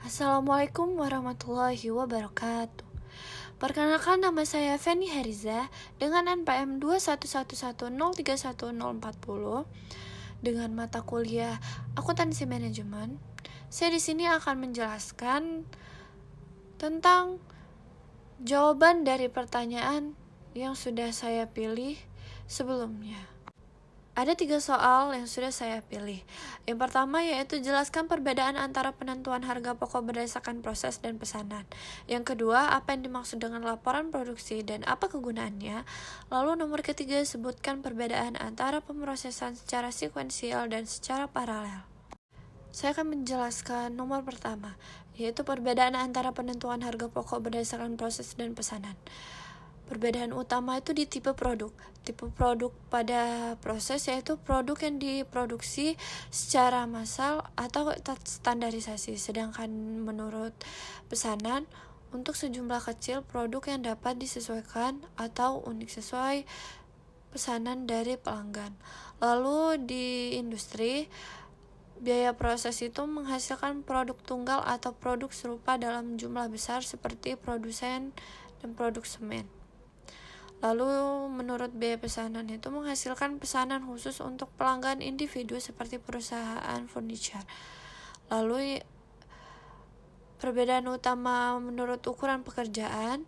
Assalamualaikum warahmatullahi wabarakatuh. Perkenalkan, nama saya Feni Heriza dengan NPM 211103140 dengan mata kuliah Akuntansi Manajemen. Saya di sini akan menjelaskan tentang jawaban dari pertanyaan yang sudah saya pilih sebelumnya. Ada 3 soal yang sudah saya pilih. Yang pertama yaitu jelaskan perbedaan antara penentuan harga pokok berdasarkan proses dan pesanan. Yang kedua, apa yang dimaksud dengan laporan produksi dan apa kegunaannya. Lalu nomor ketiga, sebutkan perbedaan antara pemrosesan secara sekuensial dan secara paralel. Saya akan menjelaskan nomor pertama, yaitu perbedaan antara penentuan harga pokok berdasarkan proses dan pesanan. Perbedaan utama itu di tipe produk. Tipe produk pada proses yaitu produk yang diproduksi secara massal atau standarisasi. Sedangkan menurut pesanan, untuk sejumlah kecil produk yang dapat disesuaikan atau unik sesuai pesanan dari pelanggan. Lalu di industri, biaya proses itu menghasilkan produk tunggal atau produk serupa dalam jumlah besar seperti produsen dan produk semen. Lalu menurut biaya pesanan itu menghasilkan pesanan khusus untuk pelanggan individu seperti perusahaan furniture. Lalu perbedaan utama menurut ukuran pekerjaan,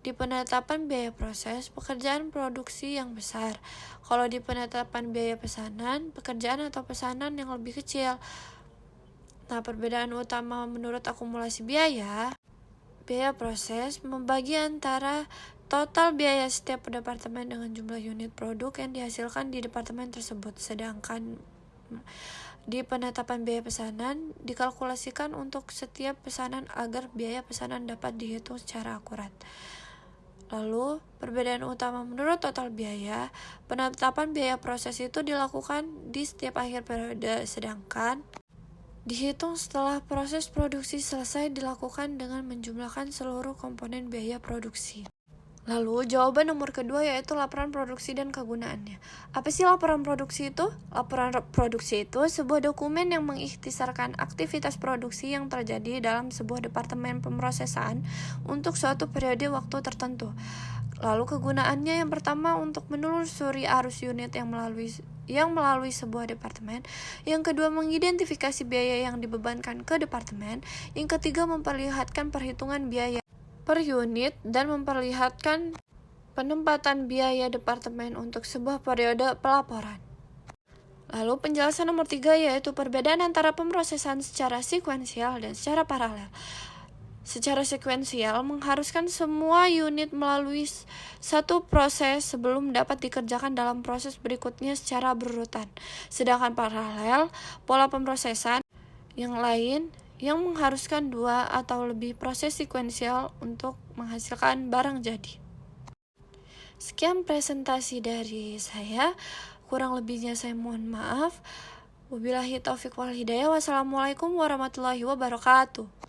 di penetapan biaya proses, pekerjaan produksi yang besar. Kalau di penetapan biaya pesanan, pekerjaan atau pesanan yang lebih kecil. Nah, perbedaan utama menurut akumulasi biaya proses membagi antara total biaya setiap departemen dengan jumlah unit produk yang dihasilkan di departemen tersebut. Sedangkan di penetapan biaya pesanan dikalkulasikan untuk setiap pesanan agar biaya pesanan dapat dihitung secara akurat. Lalu, perbedaan utama menurut total biaya, penetapan biaya proses itu dilakukan di setiap akhir periode, sedangkan dihitung setelah proses produksi selesai dilakukan dengan menjumlahkan seluruh komponen biaya produksi. Lalu jawaban nomor kedua yaitu laporan produksi dan kegunaannya. Apa sih laporan produksi itu? Laporan produksi itu sebuah dokumen yang mengikhtisarkan aktivitas produksi yang terjadi dalam sebuah departemen pemrosesan untuk suatu periode waktu tertentu. Lalu kegunaannya yang pertama untuk menelusuri arus unit yang melalui sebuah departemen. Yang kedua, mengidentifikasi biaya yang dibebankan ke departemen. Yang ketiga, memperlihatkan perhitungan biaya per unit dan memperlihatkan penempatan biaya departemen untuk sebuah periode pelaporan. Lalu penjelasan nomor 3 yaitu perbedaan antara pemrosesan secara sekuensial dan secara paralel. Secara sekuensial mengharuskan semua unit melalui satu proses sebelum dapat dikerjakan dalam proses berikutnya secara berurutan. Sedangkan paralel, pola pemrosesan yang lain yang mengharuskan 2 atau lebih proses sekuensial untuk menghasilkan barang jadi. Sekian presentasi dari saya, kurang lebihnya saya mohon maaf. Wabillahi taufiq wal hidayah. Wassalamualaikum warahmatullahi wabarakatuh.